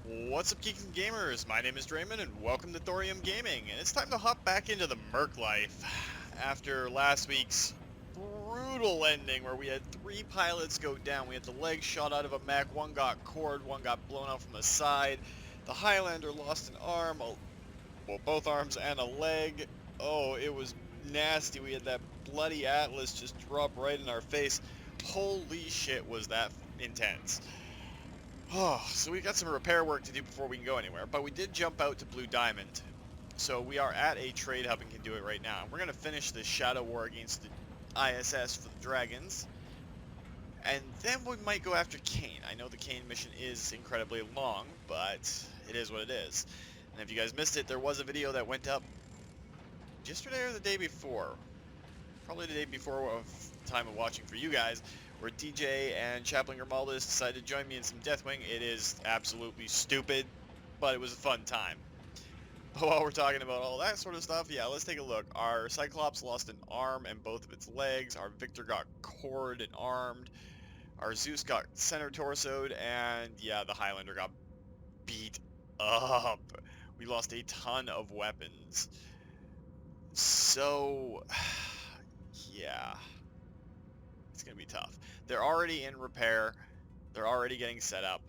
What's up, geeks and gamers? My name is Drementfh, and welcome to Thorium Gaming. And it's time to hop back into the Merc life after last week's brutal ending where we had 3 pilots go down. We had the leg shot out of a mech, one got cored, one got blown out from the side. The Highlander lost an arm, well, both arms and a leg. Oh, it was nasty. We had that bloody Atlas just drop right in our face. Holy shit, was that intense. Oh, so we got some repair work to do before we can go anywhere, but we did jump out to Blue Diamond. So we are at a trade hub and can do it right now. We're going to finish this shadow war against the ISS for the dragons. And then we might go after Kane. I know the Kane mission is incredibly long, but it is what it is. And if you guys missed it, there was a video that went up yesterday or the day before. Probably the day before of time of watching for you guys, where DJ and Chaplain Grimaldus decided to join me in some Deathwing. It is absolutely stupid, but it was a fun time. But while we're talking about all that sort of stuff, yeah, let's take a look. Our Cyclops lost an arm and both of its legs. Our Victor got cored and armed. Our Zeus got center torsoed, and yeah, the Highlander got beat up. We lost a ton of weapons. So, yeah. It's going to be tough. They're already in repair. They're already getting set up.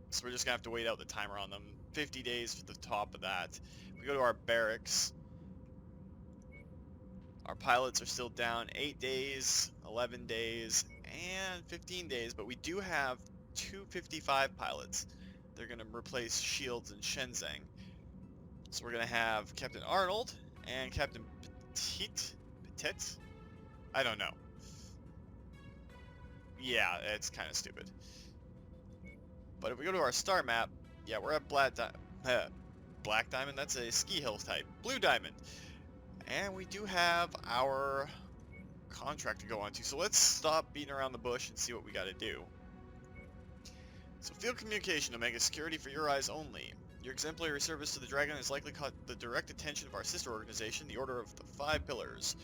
So we're just going to have to wait out the timer on them. 50 days for the top of that. We go to our barracks. Our pilots are still down 8 days, 11 days, and 15 days. But we do have 255 pilots. They're going to replace Shields and Shenzeng. So we're going to have Captain Arnold and Captain Petit? I don't know. Yeah, it's kind of stupid. But if we go to our star map, yeah, we're at Black Diamond. That's a ski hill type. Blue Diamond. And we do have our contract to go on to. So let's stop beating around the bush and see what we got to do. So field communication, Omega security for your eyes only. Your exemplary service to the Dragon has likely caught the direct attention of our sister organization, the Order of the Five Pillars.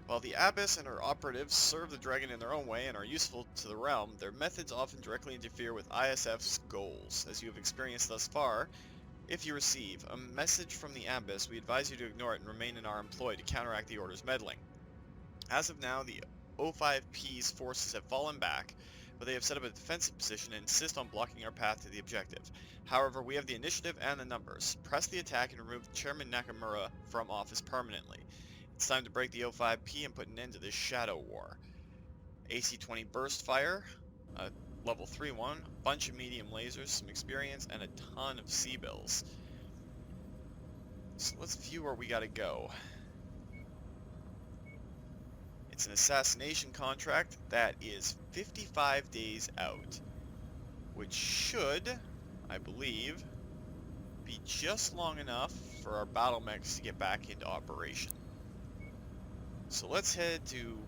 While the Abyss and her operatives serve the Dragon in their own way and are useful to the realm, their methods often directly interfere with ISF's goals. As you have experienced thus far, if you receive a message from the Abyss, we advise you to ignore it and remain in our employ to counteract the Order's meddling. As of now, the O5P's forces have fallen back, but they have set up a defensive position and insist on blocking our path to the objective. However, we have the initiative and the numbers. Press the attack and remove Chairman Nakamura from office permanently. It's time to break the O5P and put an end to this shadow war. AC-20 burst fire, level 3-1, a bunch of medium lasers, some experience, and a ton of C-bills. So let's view where we gotta go. It's an assassination contract that is 55 days out, which should, I believe, be just long enough for our battlemechs to get back into operation. So let's head to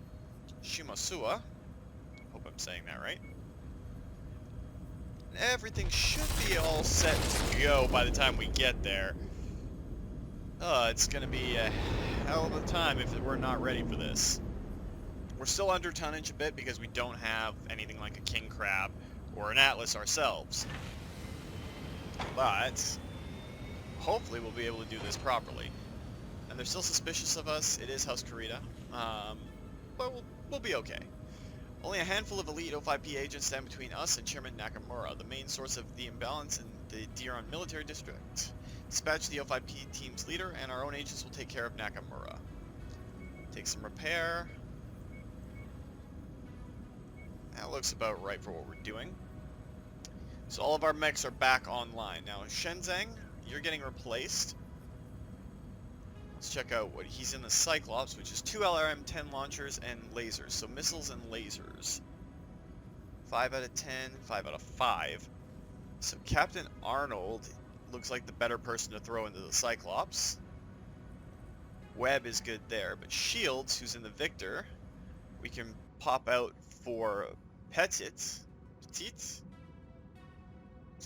Shimasua. Hope I'm saying that right. And everything should be all set to go by the time we get there. It's going to be a hell of a time if we're not ready for this. We're still under tonnage a bit because we don't have anything like a king crab or an atlas ourselves. But hopefully we'll be able to do this properly. And they're still suspicious of us. It is House Kurita. But we'll be okay. Only a handful of elite O5P agents stand between us and Chairman Nakamura, the main source of the imbalance in the Diron military district. Dispatch the O5P team's leader, and our own agents will take care of Nakamura. Take some repair. That looks about right for what we're doing. So all of our mechs are back online. Now, Shenzeng, you're getting replaced. Let's check out what he's in the Cyclops, which is 2 LRM-10 launchers and lasers. So missiles and lasers. 5 out of 10, 5 out of 5. So Captain Arnold looks like the better person to throw into the Cyclops. Webb is good there, but Shields, who's in the Victor, we can pop out for Petit. It's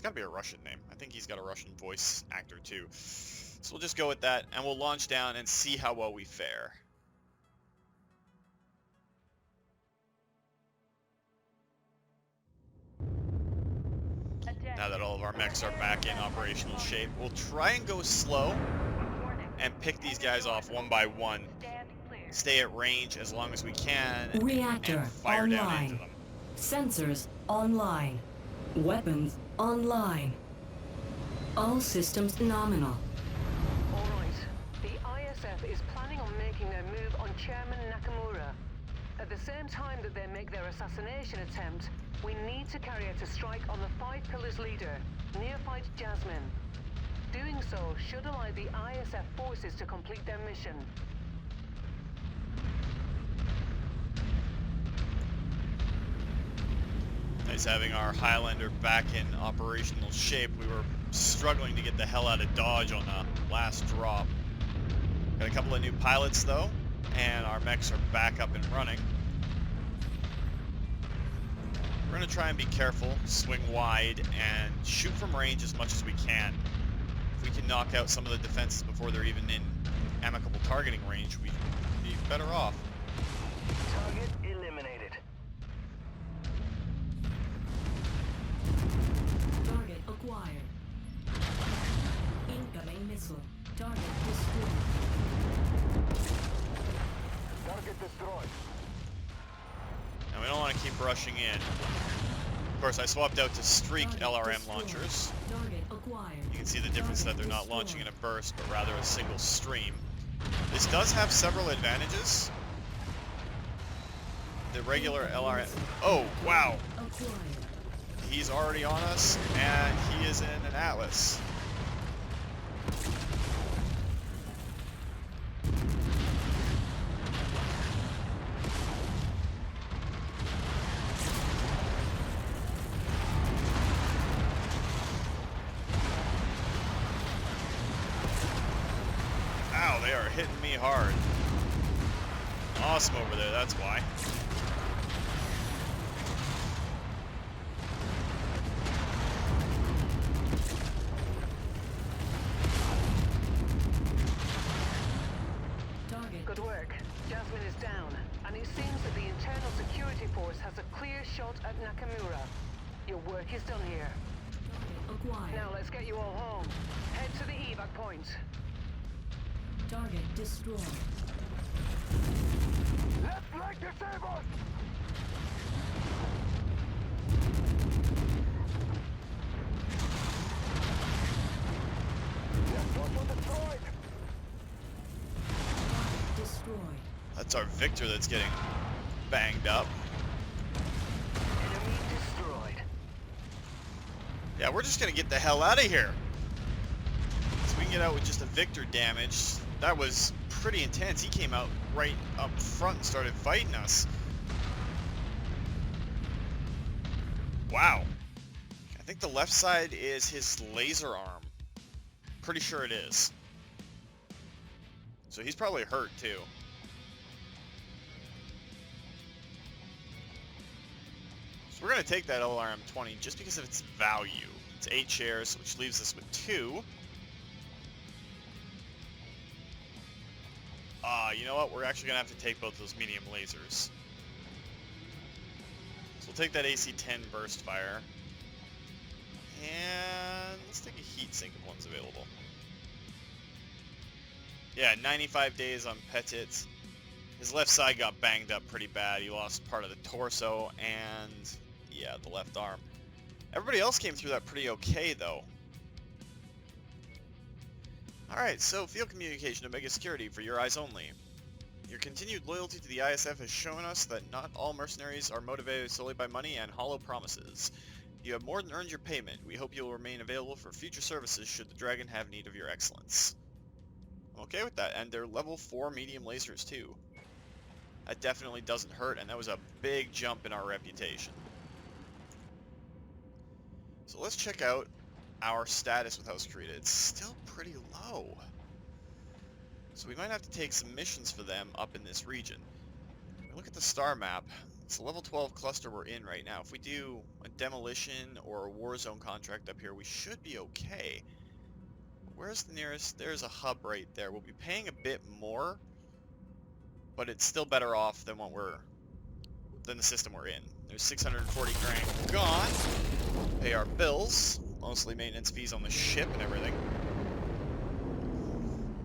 gotta be a Russian name. I think he's got a Russian voice actor too. So we'll just go with that, and we'll launch down and see how well we fare. Now that all of our mechs are back in operational shape, we'll try and go slow and pick these guys off one by one. Stay at range as long as we can Reactor and fire down online. into them. Sensors online. Weapons online. All systems nominal. All right. The ISF is planning on making their move on Chairman Nakamura. At the same time that they make their assassination attempt, we need to carry out a strike on the Five Pillars leader, Neophyte Jasmine. Doing so should allow the ISF forces to complete their mission. Nice having our Highlander back in operational shape. We were struggling to get the hell out of Dodge on the last drop. Got a couple of new pilots though, and our mechs are back up and running. We're going to try and be careful, swing wide, and shoot from range as much as we can. If we can knock out some of the defenses before they're even in amicable targeting range, we'd be better off. Target eliminated. Target acquired. Incoming missile. Target destroyed. Target destroyed. Now we don't want to keep rushing in. Of course, I swapped out to Streak LRM launchers. Target acquired. You can see the difference that they're not launching in a burst, but rather a single stream. This does have several advantages. The regular LRM... Oh, wow! Acquired. He's already on us, and he is in an Atlas. Ow, they are hitting me hard. Awesome over there, that's why. Good work. Jasmine is down, and it seems that the internal security force has a clear shot at Nakamura. Your work is done here. Target acquired. Now let's get you all home. Head to the evac point. Target destroyed. Left flank disabled! Destroyed! Target destroyed. That's our Victor that's getting banged up. Enemy destroyed. Yeah, we're just gonna get the hell out of here. So we can get out with just a Victor damage. That was pretty intense. He came out right up front and started fighting us. Wow. I think the left side is his laser arm. Pretty sure it is. So he's probably hurt too. So we're going to take that LRM-20 just because of its value. It's 8 shares, which leaves us with 2. You know what? We're actually going to have to take both those medium lasers. So we'll take that AC-10 burst fire. And let's take a heat sink if one's available. Yeah, 95 days on Petit. His left side got banged up pretty bad. He lost part of the torso and, yeah, the left arm. Everybody else came through that pretty okay, though. Alright, so field communication Omega Security for your eyes only. Your continued loyalty to the ISF has shown us that not all mercenaries are motivated solely by money and hollow promises. You have more than earned your payment. We hope you will remain available for future services should the Dragon have need of your excellence. I'm okay with that, and they're level 4 medium lasers too. That definitely doesn't hurt, and that was a big jump in our reputation. So let's check out our status with House Kurita. It's still pretty low. So we might have to take some missions for them up in this region. Look at the star map. It's a level 12 cluster we're in right now. If we do a demolition or a war zone contract up here, we should be okay. Where's the nearest? There's a hub right there. We'll be paying a bit more, but it's still better off than the system we're in. There's 640 grand gone. Pay our bills, mostly maintenance fees on the ship and everything.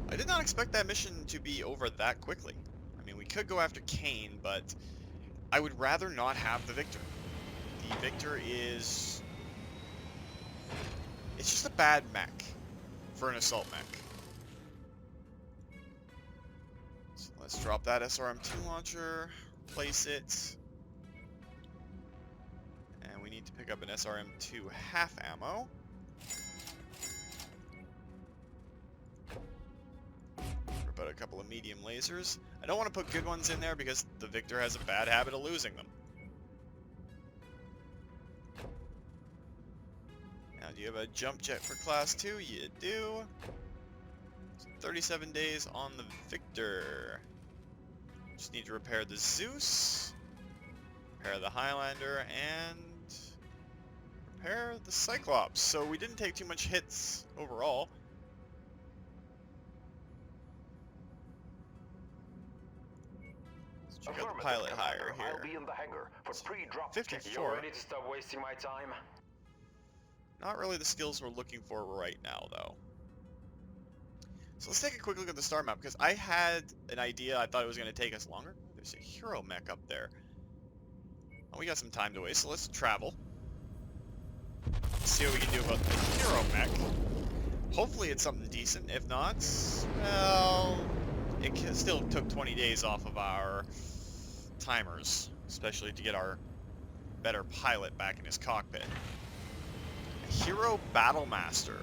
I did not expect that mission to be over that quickly. I mean, we could go after Kane, but I would rather not have the Victor. The Victor is... it's just a bad mech for an assault mech. So let's drop that SRM-2 launcher, place it, and we need to pick up an SRM-2 half ammo. Rip out a couple of medium lasers. I don't want to put good ones in there because the Victor has a bad habit of losing them. Now, do you have a jump jet for class 2? You do. So 37 days on the Victor. Just need to repair the Zeus, repair the Highlander, and repair the Cyclops. So we didn't take too much hits overall. Let's check out the pilot hire here. I'll be in the hangar for pre-drop. 54. You ready to stop wasting my time? Not really the skills we're looking for right now, though. So let's take a quick look at the star map, because I had an idea. I thought it was going to take us longer. There's a hero mech up there. Oh, we got some time to waste, so let's travel. See what we can do about the hero mech. Hopefully it's something decent. If not, well, it still took 20 days off of our timers, especially to get our better pilot back in his cockpit. Hero Battlemaster.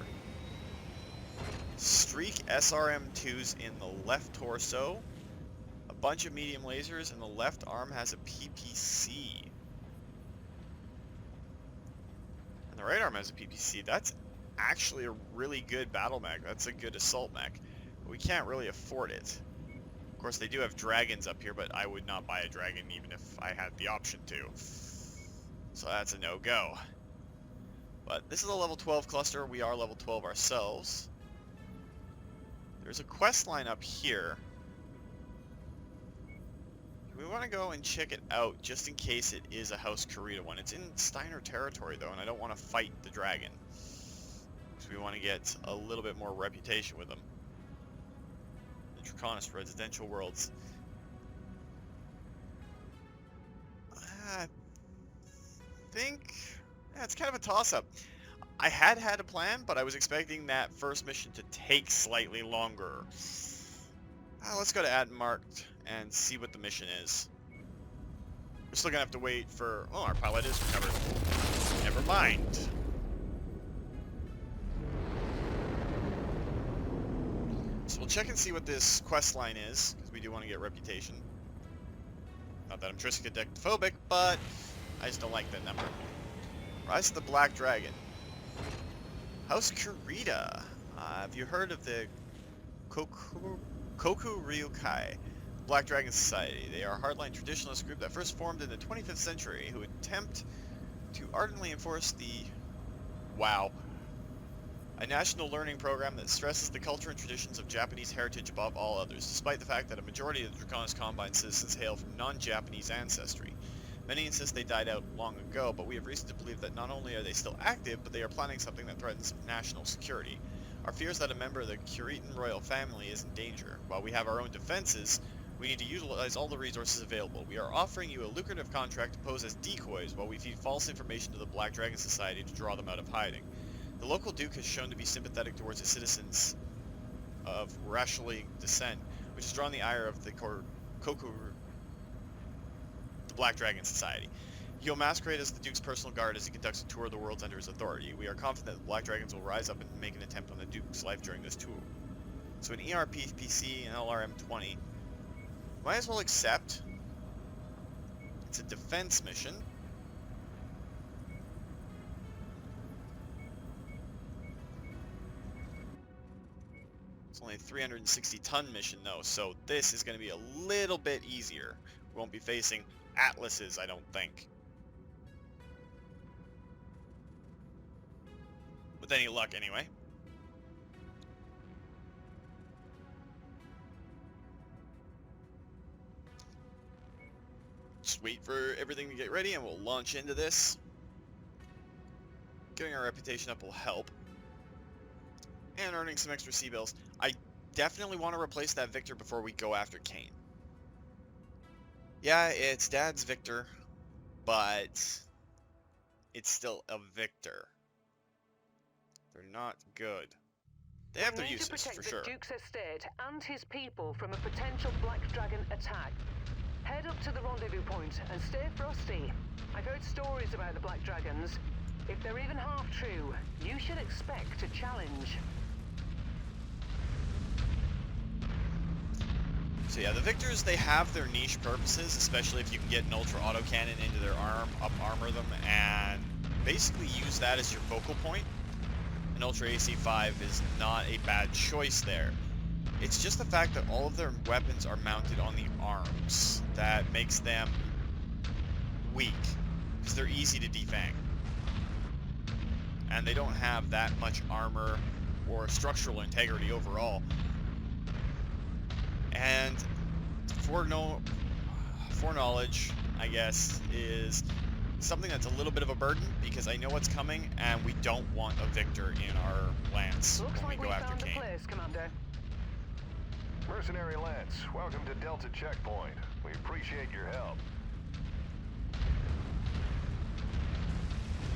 Streak SRM-2s in the left torso. A bunch of medium lasers, and the left arm has a PPC. And the right arm has a PPC. That's actually a really good battle mech. That's a good assault mech. But we can't really afford it. Of course, they do have dragons up here, but I would not buy a dragon even if I had the option to. So that's a no-go. But this is a level 12 cluster. We are level 12 ourselves. There's a quest line up here. We want to go and check it out just in case it is a House Kurita one. It's in Steiner territory though, and I don't want to fight the dragon. Because we want to get a little bit more reputation with them. The Draconist Residential Worlds. I think... yeah, it's kind of a toss-up. I had a plan, but I was expecting that first mission to take slightly longer. Let's go to Add Marked and see what the mission is. We're still gonna have to wait for... oh, our pilot is recovered. Never mind. So we'll check and see what this quest line is, because we do want to get reputation. Not that I'm triskadectophobic, but I just don't like that number. Rise of the Black Dragon. House Kurita. Have you heard of the Koku Ryukai Black Dragon Society? They are a hardline traditionalist group that first formed in the 25th century who attempt to ardently enforce the... wow. A national learning program that stresses the culture and traditions of Japanese heritage above all others, despite the fact that a majority of the Draconist Combine citizens hail from non-Japanese ancestry. Many insist they died out long ago, but we have reason to believe that not only are they still active, but they are planning something that threatens national security. Our fear is that a member of the Kuritan royal family is in danger. While we have our own defenses, we need to utilize all the resources available. We are offering you a lucrative contract to pose as decoys while we feed false information to the Black Dragon Society to draw them out of hiding. The local duke has shown to be sympathetic towards his citizens of Rashali descent, which has drawn the ire of the Black Dragon Society. He'll masquerade as the Duke's personal guard as he conducts a tour of the worlds under his authority. We are confident that the Black Dragons will rise up and make an attempt on the Duke's life during this tour. So an ERPPC and LRM-20. Might as well accept. It's a defense mission. It's only a 360 ton mission though, so this is going to be a little bit easier. We won't be facing Atlases, I don't think. With any luck, anyway. Just wait for everything to get ready and we'll launch into this. Getting our reputation up will help. And earning some extra C-bills. I definitely want to replace that Victor before we go after Kane. Yeah, it's Dad's Victor, but it's still a Victor. They're not good. They have their uses, for sure. We need to protect the Duke's estate and his people from a potential Black Dragon attack. Head up to the rendezvous point and stay frosty. I've heard stories about the Black Dragons. If they're even half true, you should expect a challenge. So yeah, the Victors, they have their niche purposes, especially if you can get an ultra autocannon into their arm, up-armor them, and basically use that as your focal point. An Ultra AC-5 is not a bad choice there. It's just the fact that all of their weapons are mounted on the arms that makes them weak, because they're easy to defang. And they don't have that much armor or structural integrity overall. And foreknowledge, I guess, is something that's a little bit of a burden, because I know what's coming, and we don't want a Victor in our lance when we go after Kane. Place, Commander. Mercenary Lance, welcome to Delta Checkpoint. We appreciate your help.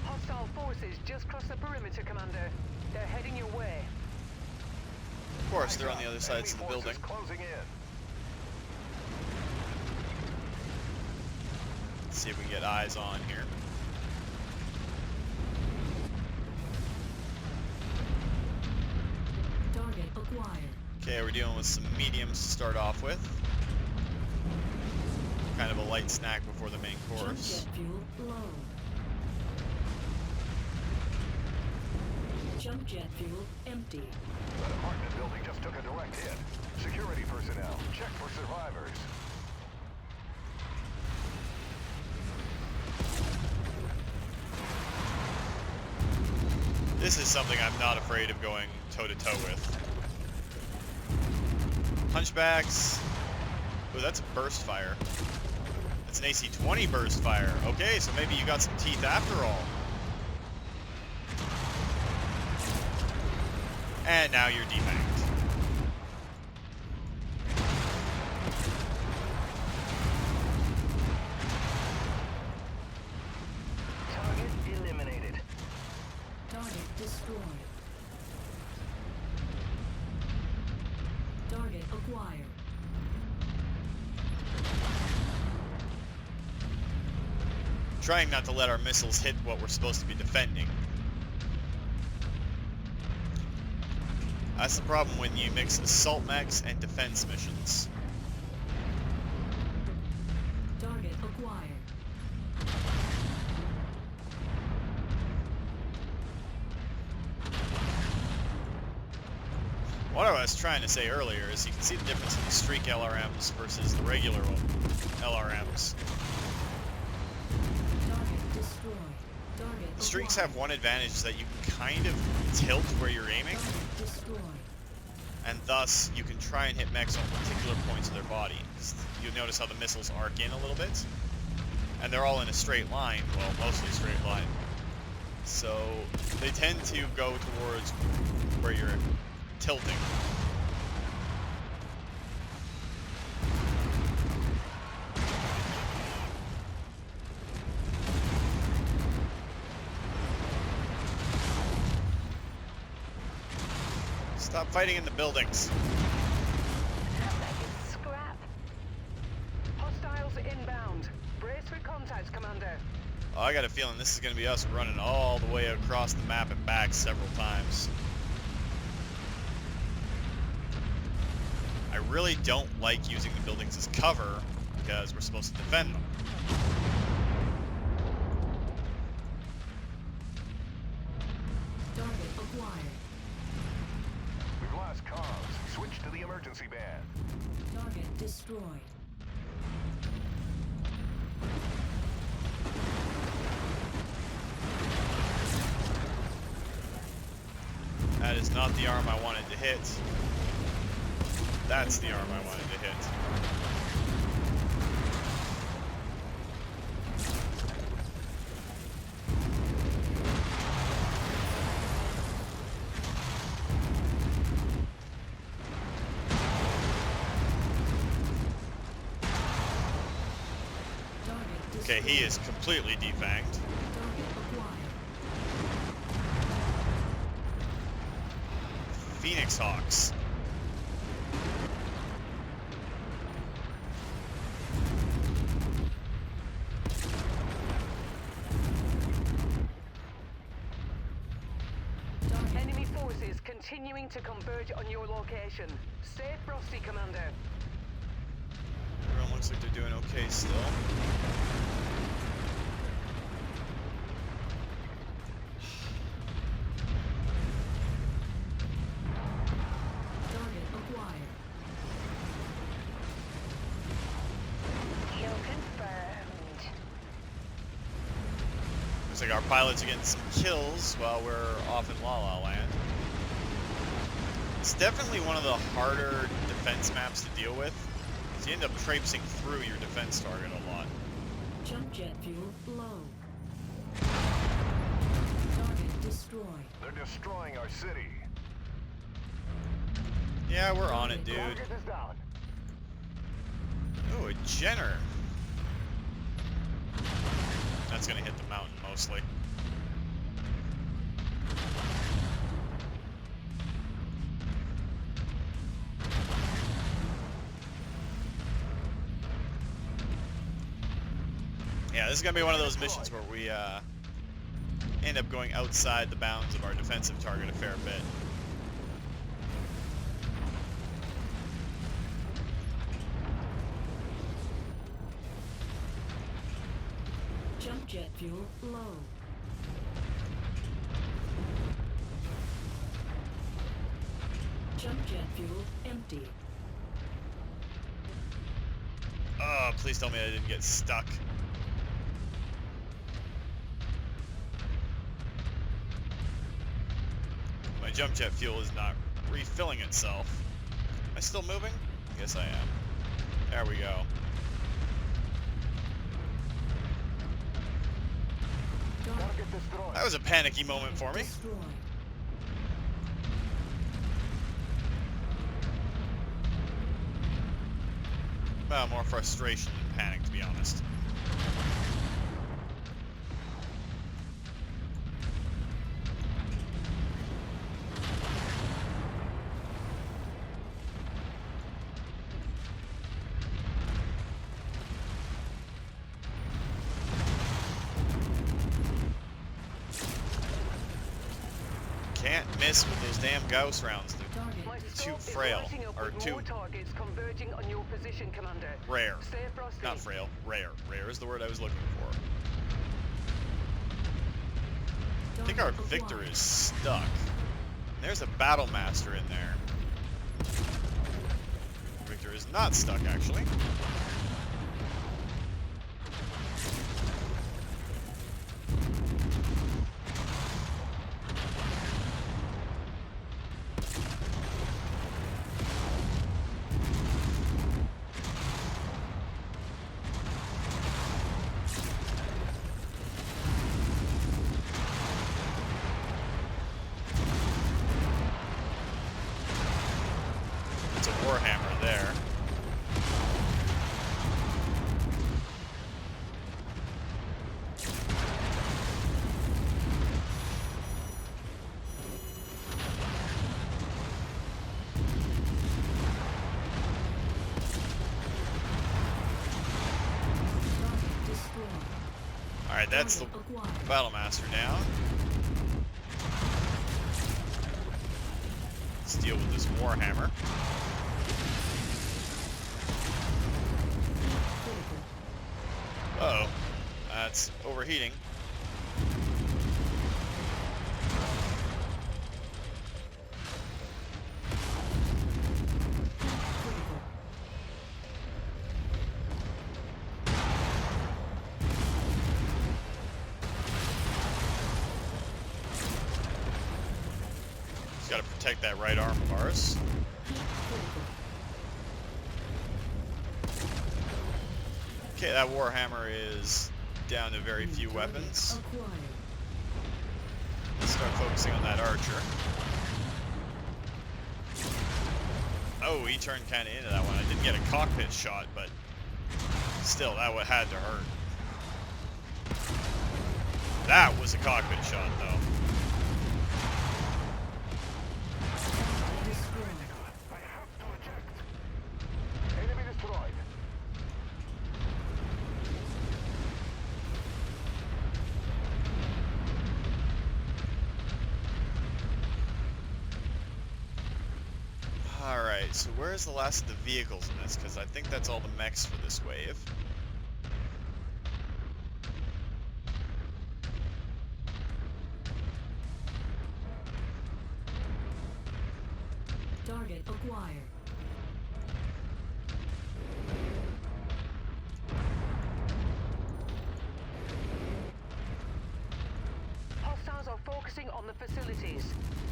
Hostile forces just crossed the perimeter, Commander. They're heading your way. Of course, they're on the other sides of the building. Closing in. Let's see if we can get eyes on here. Target acquired. Okay, we're dealing with some mediums to start off with. Kind of a light snack before the main Jump course. jet fuel low. Jump jet fuel empty. That apartment building just took a direct hit. Security personnel, check for survivors. This is something I'm not afraid of going toe-to-toe with. Hunchbacks. Oh, that's a burst fire. That's an AC-20 burst fire. Okay, so maybe you got some teeth after all. And now you're defanged. Target eliminated. Target destroyed. Target acquired. Trying not to let our missiles hit what we're supposed to be defending. That's the problem when you mix assault mechs and defense missions. Target acquired. What I was trying to say earlier is you can see the difference in the streak LRMs versus the regular LRMs. Target destroyed. Target The streaks acquired. have one advantage, that you can kind of tilt where you're aiming, Target destroyed. and thus you can try and hit mechs on particular points of their body. You'll notice how the missiles arc in a little bit, and they're all in a straight line, well, mostly straight line. So they tend to go towards where you're tilting. Stop fighting in the buildings. Scrap. Hostiles inbound. Brace for contact, Commander. Oh, I got a feeling this is going to be us running all the way across the map and back several times. I really don't like using the buildings as cover, because we're supposed to defend them. Target acquired. We've lost comms. Switch to the emergency band. Target destroyed. That is not the arm I wanted to hit. That's the arm I wanted to hit. Okay, he is completely defanged. Target acquired. Phoenix Hawks. Enemy forces continuing to converge on your location. Stay frosty, Commander. Everyone looks like they're doing okay still. Target acquired. Kill confirmed. Looks like our pilots are getting some kills while we're off in La La Land. It's definitely one of the harder defense maps to deal with. So you end up traipsing through your defense target a lot. Jump jet fuel low. Target destroyed. They're destroying our city. Yeah, we're on it, dude. Target is down. Ooh, a Jenner. That's gonna hit the mountain mostly. Yeah, this is gonna be one of those missions where we end up going outside the bounds of our defensive target a fair bit. Jump jet fuel low. Jump jet fuel empty. Oh, please tell me I didn't get stuck. My jump jet fuel is not refilling itself. Am I still moving? Yes, I am. There we go. Target destroyed. That was a panicky moment for me. Destroyed. Well, more frustration than panic, to be honest. Can't miss with those damn Gauss rounds. They're Target My too scope is frail, lighting up or with too more targets converging on your position, Commander. rare. Stay frosty. Not frail, rare. Rare is the word I was looking for. I think our Target Victor acquired. is stuck. There's a Battle Master in there. Victor is not stuck, actually. It's a Warhammer there. Target destroyed. Alright, that's the Target acquired. Battle Master down. Let's deal with this Warhammer. Critical. Uh oh, that's overheating. Critical. Just gotta protect that right arm of ours. Critical. Okay, that Warhammer is down to very few Target weapons. acquired. Let's start focusing on that archer. Oh, he turned kind of into that one. I didn't get a cockpit shot, but still, that would had to hurt. That was a cockpit shot, though. Destroyed. I have to eject. Enemy destroyed. Alright, so where's the last of the vehicles in this? Because I think that's all the mechs for this wave. Target acquired. Hostiles are focusing on the facilities.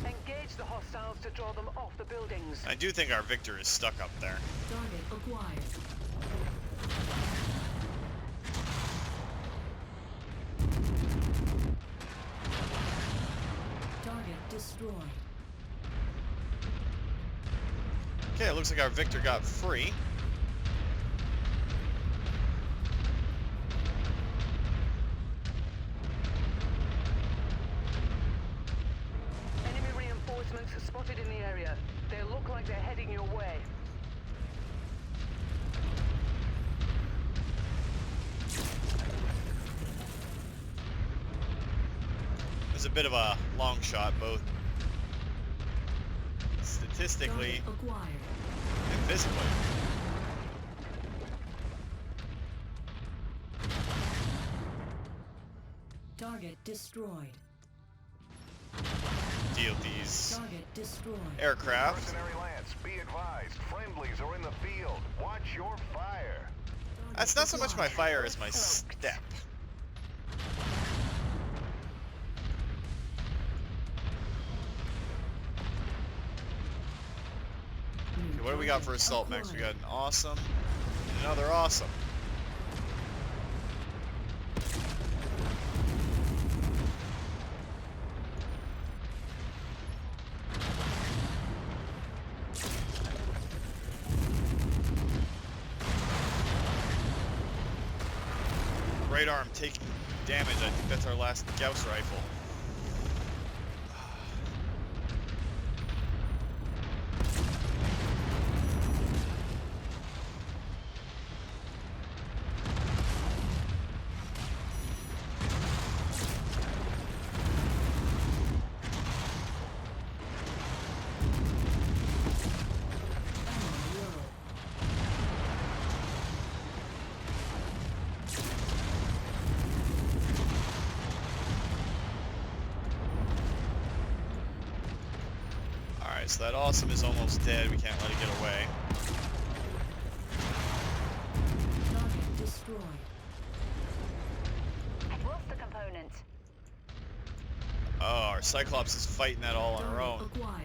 Engage the hostiles to draw them off the buildings. I do think our victor is stuck up there. Target acquired. Target destroyed. Okay, it looks like our victor got free. Enemy reinforcements spotted in the area. They look like they're heading your way. It was a bit of a long shot, both statistically Target acquired. and physically. Target destroyed. Deal these Target destroyed. aircraft. Mercenary Lance, be advised. Friendlies are in the field. Watch your fire. That's not so much my fire as my step. Okay, what do we got for assault mechs? We got an awesome and another awesome. Right arm taking damage. I think that's our last Gauss rifle. Alright, so that awesome is almost dead. We can't let it get away. Target destroyed. I've lost the component. Oh, our Cyclops is fighting that all on her Target own. acquired.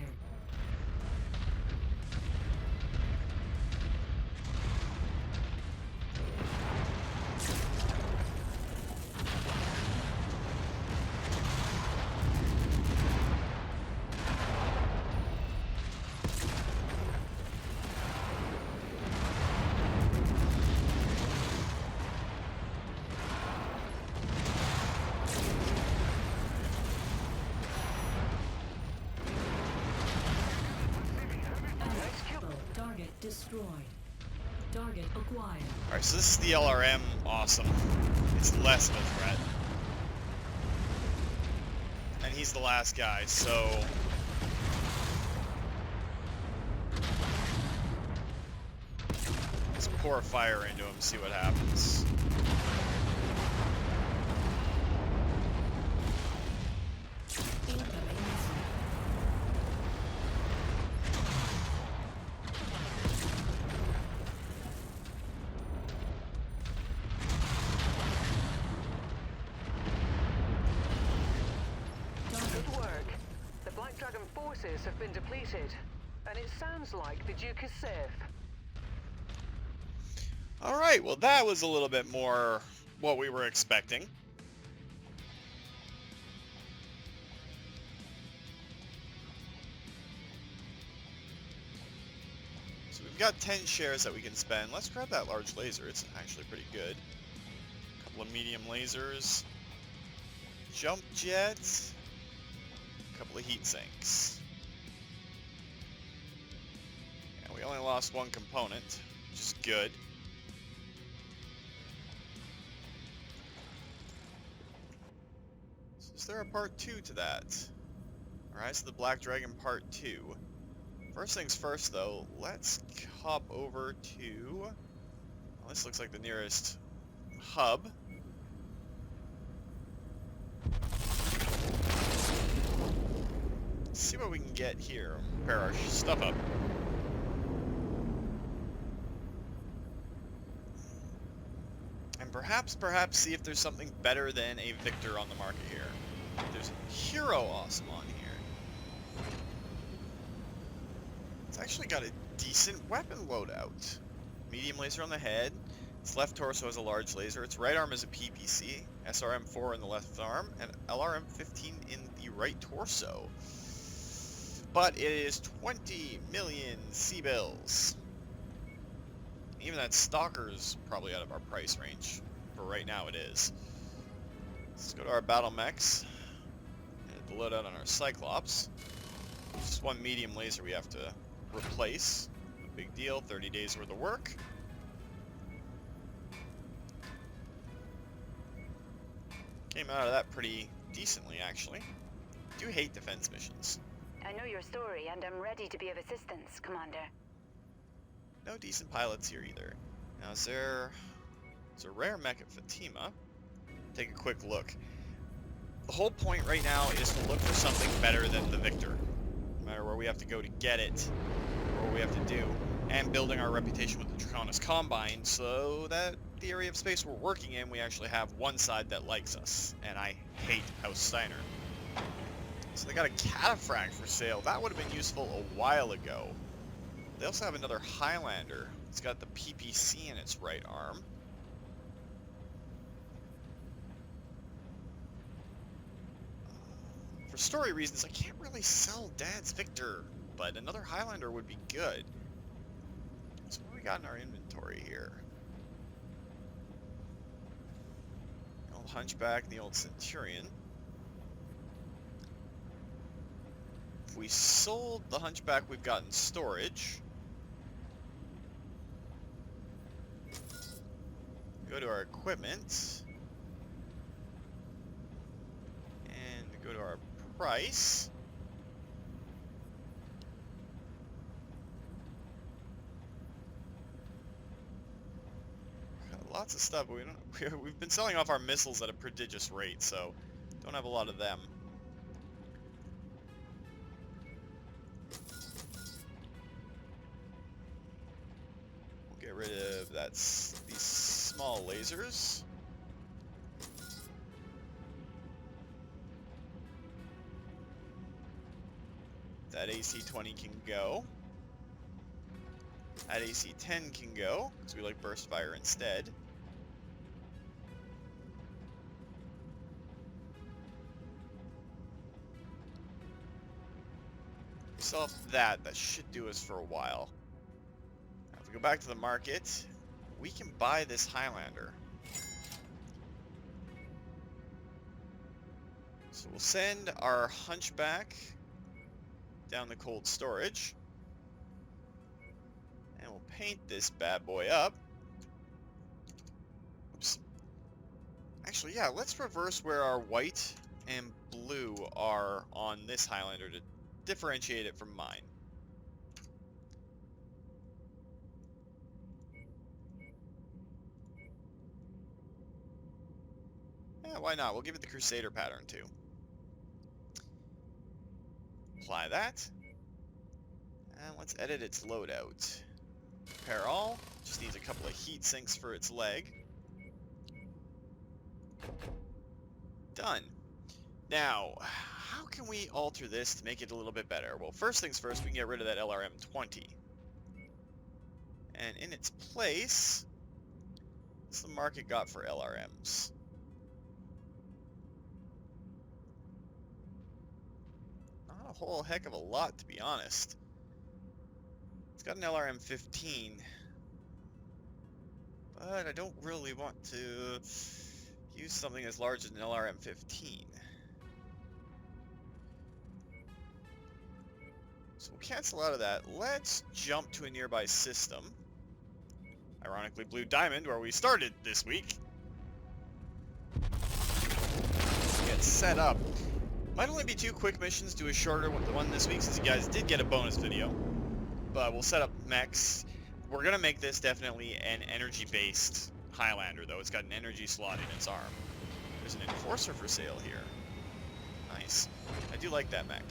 Target destroyed. Target acquired. Alright, so this is the LRM awesome. It's less of a threat. And he's the last guy, so... let's pour fire into him, see what happens. Incoming missile. Good work. The Black Dragon forces have been depleted. And it sounds like the Duke is safe. Alright, well that was a little bit more what we were expecting. So we've got 10 shares that we can spend. Let's grab that large laser. It's actually pretty good. A couple of medium lasers. jump jet, a couple of heat sinks. And we only lost one component, which is good. So is there a part 2 to that? Rise of the Black Dragon part 2. First things first though, let's hop over to... Well, this looks like the nearest hub. Let's see what we can get here. Prepare our stuff up. And perhaps see if there's something better than a Victor on the market here. There's Hero Awesome on here. It's actually got a decent weapon loadout. Medium laser on the head. Its left torso has a large laser. Its right arm is a PPC. SRM-4 in the left arm. And LRM-15 in the right torso. But it is 20 million C-bills. Even that Stalker's probably out of our price range. For right now it is. Let's go to our battlemechs. And the loadout on our Cyclops. Just one medium laser we have to replace. No big deal, 30 days worth of work. Came out of that pretty decently, actually. Do hate defense missions. I know your story, and I'm ready to be of assistance, Commander. No decent pilots here either. Now, is there... It's a rare mech at Fatima. Take a quick look. The whole point right now is to look for something better than the Victor. No matter where we have to go to get it, or what we have to do, and building our reputation with the Draconis Combine, so that the area of space we're working in, we actually have one side that likes us. And I hate House Steiner. So they got a Cataphract for sale. That would have been useful a while ago. They also have another Highlander. It's got the PPC in its right arm. For story reasons, I can't really sell Dad's Victor, but another Highlander would be good. So what do we got in our inventory here? The old Hunchback and the old Centurion. If we sold the Hunchback, we've got in storage. Go to our equipment. And go to our price. Got lots of stuff, but we've been selling off our missiles at a prodigious rate, so don't have a lot of them. Get rid of these small lasers. That AC-20 can go. That AC-10 can go, because we like burst fire instead. We sell that should do us for a while. If we go back to the market, we can buy this Highlander. So we'll send our Hunchback down the cold storage. And we'll paint this bad boy up. Oops. Actually, yeah, let's reverse where our white and blue are on this Highlander to differentiate it from mine. Yeah, why not? We'll give it the Crusader pattern too. Apply that. And let's edit its loadout. Prepare all. Just needs a couple of heat sinks for its leg. Done. Now, how can we alter this to make it a little bit better? Well, first things first, we can get rid of that LRM-20. And in its place, what's the market got for LRMs? Not a whole heck of a lot, to be honest. It's got an LRM-15. But I don't really want to Use something as large as an LRM-15. So we'll cancel out of that. Let's jump to a nearby system. Ironically, Blue Diamond, where we started this week. Get set up. Might only be 2 quick missions, do a shorter one this week since you guys did get a bonus video. But we'll set up mechs. We're gonna make this definitely an energy-based Highlander, though. It's got an energy slot in its arm. There's an Enforcer for sale here. Nice. I do like that mech.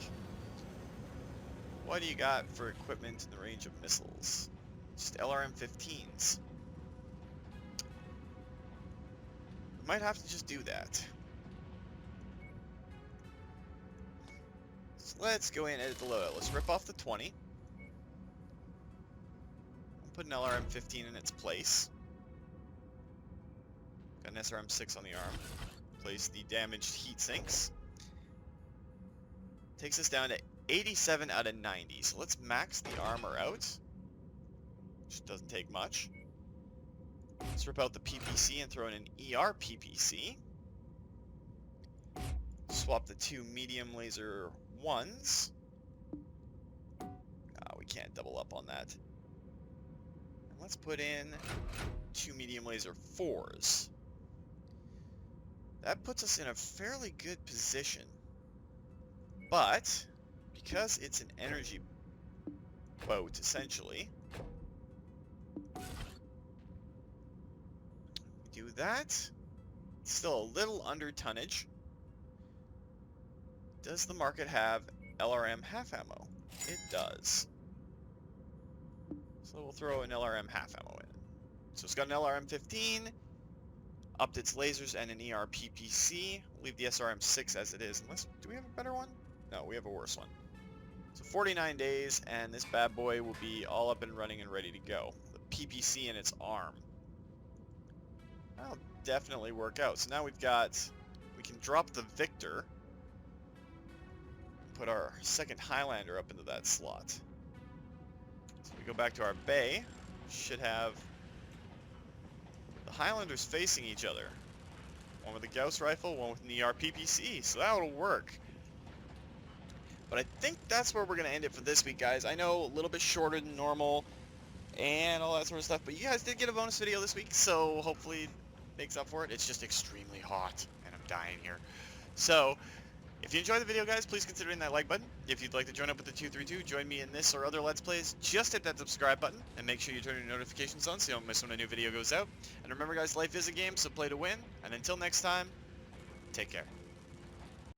What do you got for equipment in the range of missiles? Just LRM-15s. Might have to just do that. So let's go in and edit the loadout. Let's rip off the 20. Put an LRM-15 in its place. Got an SRM-6 on the arm. Place the damaged heat sinks. Takes us down to 87 out of 90. So let's max the armor out. Which doesn't take much. Let's rip out the PPC and throw in an ER PPC. Swap the 2 medium laser 1s. We can't double up on that. And let's put in 2 medium laser 4s. That puts us in a fairly good position. But, because it's an energy boat, essentially, do that. It's still a little under tonnage. Does the market have LRM half ammo? It does. So we'll throw an LRM half ammo in. So it's got an LRM-15, upped its lasers and an ER PPC. Leave the SRM-6 as it is. Unless, do we have a better one? No, we have a worse one. So 49 days, and this bad boy will be all up and running and ready to go. The PPC in its arm. That'll definitely work out. So now we can drop the Victor. Put our second Highlander up into that slot. So we go back to our bay. Should have the Highlanders facing each other. One with a Gauss rifle, one with an ER PPC. So that'll work. But I think that's where we're going to end it for this week, guys. I know a little bit shorter than normal and all that sort of stuff, but you guys did get a bonus video this week, so hopefully it makes up for it. It's just extremely hot, and I'm dying here. So, if you enjoyed the video, guys, please consider hitting that like button. If you'd like to join up with the 232, join me in this or other Let's Plays, just hit that subscribe button, and make sure you turn your notifications on so you don't miss when a new video goes out. And remember, guys, life is a game, so play to win. And until next time, take care.